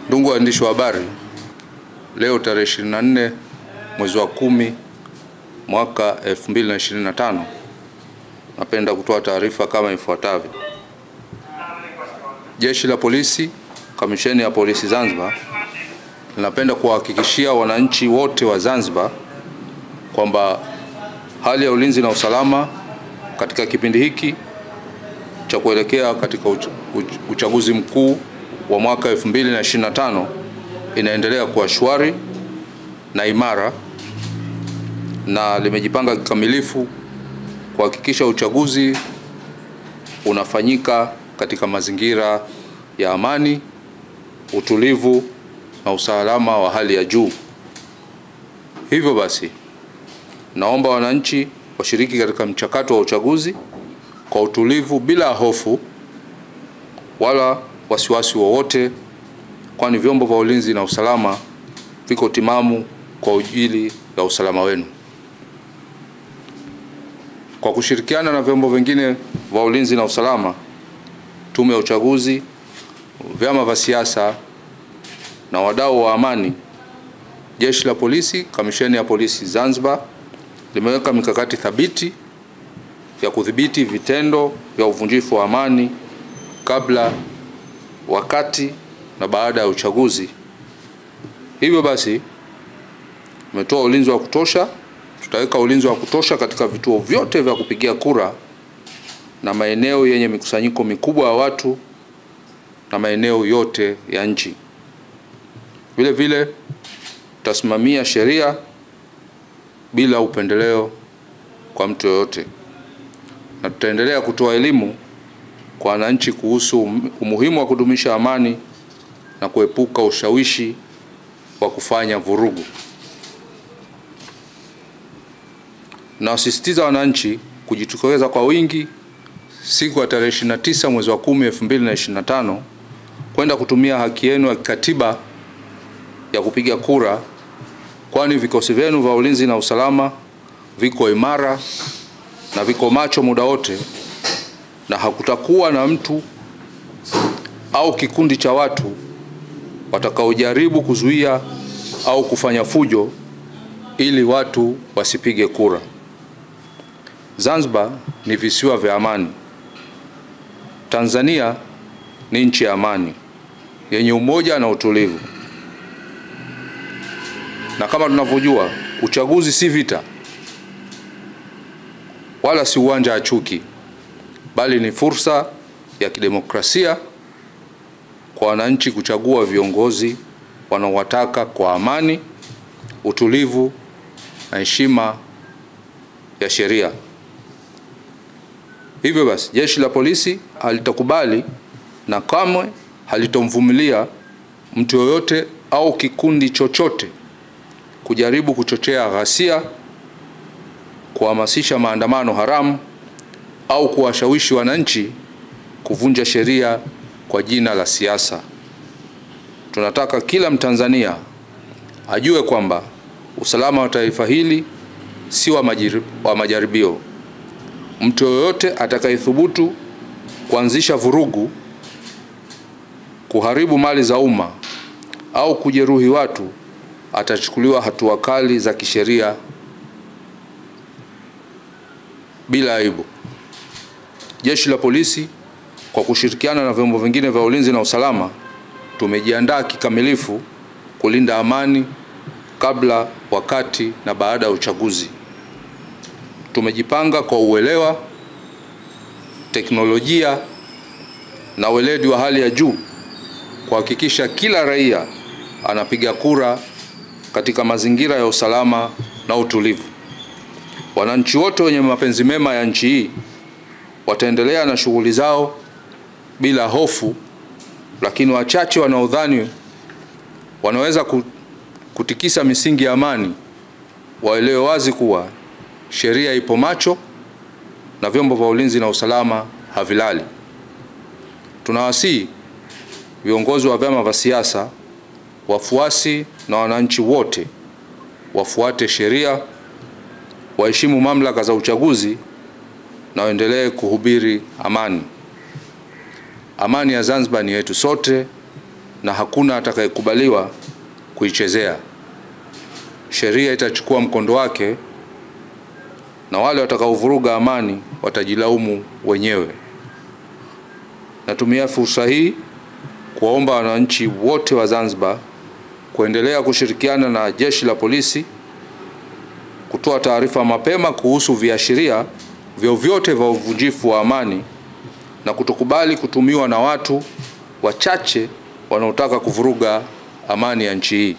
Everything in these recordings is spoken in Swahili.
Ndugu waandishi wa habari, leo tarehe 24 mwezi wa 10 mwaka 2025, napenda kutoa taarifa kama ifuatavyo. Jeshi la Polisi, Kamisheni ya Polisi Zanzibar, linapenda kuwahakikishia wananchi wote wa Zanzibar kwamba hali ya ulinzi na usalama katika kipindi hiki cha kuelekea katika uchaguzi mkuu wa mwaka 2025 inaendelea kuwa shwari na imara, na limejipanga kikamilifu kuhakikisha uchaguzi unafanyika katika mazingira ya amani, utulivu na usalama wa hali ya juu. Hivyo basi, naomba wananchi washiriki katika mchakato wa uchaguzi kwa utulivu, bila hofu wala wasiwasi wowote, kwani vyombo vya ulinzi na usalama viko timamu kwa ajili ya usalama wenu. Kwa kushirikiana na vyombo vingine vya ulinzi na usalama, Tume ya Uchaguzi, vyama vya siasa na wadau wa amani, Jeshi la Polisi, Kamisheni ya Polisi Zanzibar limeweka mikakati thabiti ya kudhibiti vitendo vya uvunjifu wa amani kabla, wakati na baada ya uchaguzi. Hivyo basi, tumetoa ulinzi wa kutosha. Tutaweka ulinzi wa kutosha katika vituo vyote vya kupigia kura na maeneo yenye mikusanyiko mikubwa ya watu na maeneo yote ya nchi. Vile vile, tutasimamia sheria bila upendeleo kwa mtu yoyote, na tutaendelea kutoa elimu kwa wananchi kuhusu umuhimu wa kudumisha amani na kuepuka ushawishi wa kufanya vurugu. Nawasisitiza wananchi kujitokeza kwa wingi siku ya tarehe 29 mwezi wa 10 2025 kwenda kutumia haki yenu ya kikatiba ya kupiga kura, kwani vikosi vyenu vya ulinzi na usalama viko imara na viko macho muda wote, na hakutakuwa na mtu au kikundi cha watu watakaojaribu kuzuia au kufanya fujo ili watu wasipige kura. Zanzibar ni visiwa vya amani. Tanzania ni nchi ya amani yenye umoja na utulivu. Na kama tunavyojua, uchaguzi si vita wala si uwanja wa chuki, bali ni fursa ya kidemokrasia kwa wananchi kuchagua viongozi wanaowataka kwa amani, utulivu na heshima ya sheria. Hivyo basi, Jeshi la Polisi halitakubali na kamwe halitomvumilia mtu yoyote au kikundi chochote kujaribu kuchochea ghasia, kuhamasisha maandamano haramu au kuwashawishi wananchi kuvunja sheria kwa jina la siasa. Tunataka kila Mtanzania ajue kwamba usalama wa taifa hili si wa majaribio. Mtu yoyote atakayethubutu kuanzisha vurugu, kuharibu mali za umma au kujeruhi watu atachukuliwa hatua kali za kisheria bila aibu. Jeshi la Polisi kwa kushirikiana na vyombo vingine vya ulinzi na usalama tumejiandaa kikamilifu kulinda amani kabla, wakati na baada ya uchaguzi. Tumejipanga kwa uelewa, teknolojia na weledi wa hali ya juu kuhakikisha kila raia anapiga kura katika mazingira ya usalama na utulivu. Wananchi wote wenye mapenzi mema ya nchi hii wataendelea na shughuli zao bila hofu, lakini wachache wanaodhani wanaweza kutikisa misingi ya amani waelewe wazi kuwa sheria ipo macho na vyombo vya ulinzi na usalama havilali. Tunawasihi viongozi wa vyama vya siasa, wafuasi na wananchi wote wafuate sheria, waheshimu mamlaka za uchaguzi na waendelee kuhubiri amani. Amani ya Zanzibar ni yetu sote, na hakuna atakayekubaliwa kuichezea. Sheria itachukua mkondo wake na wale watakaovuruga amani watajilaumu wenyewe. Natumia fursa hii kuwaomba wananchi wote wa Zanzibar kuendelea kushirikiana na Jeshi la Polisi, kutoa taarifa mapema kuhusu viashiria vyovyote vya uvunjifu wa amani na kutokubali kutumiwa na watu wachache wanaotaka kuvuruga amani ya nchi hii.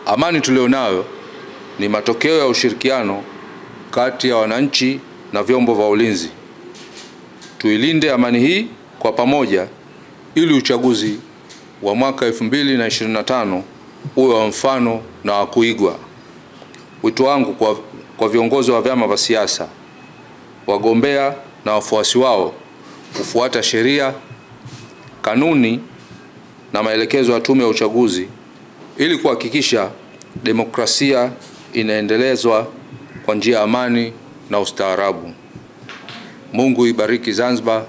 Amani tulionayo ni matokeo ya ushirikiano kati ya wananchi na vyombo vya ulinzi. Tuilinde amani hii kwa pamoja ili uchaguzi wa mwaka 2025 uwe wa mfano na wa kuigwa. Wito wangu kwa viongozi wa vyama vya siasa, wagombea na wafuasi wao kufuata sheria, kanuni na maelekezo ya Tume ya Uchaguzi ili kuhakikisha demokrasia inaendelezwa kwa njia ya amani na ustaarabu. Mungu ibariki Zanzibar,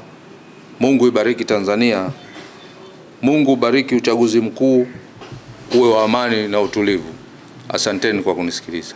Mungu ibariki Tanzania, Mungu ibariki uchaguzi mkuu uwe wa amani na utulivu. Asanteni kwa kunisikiliza.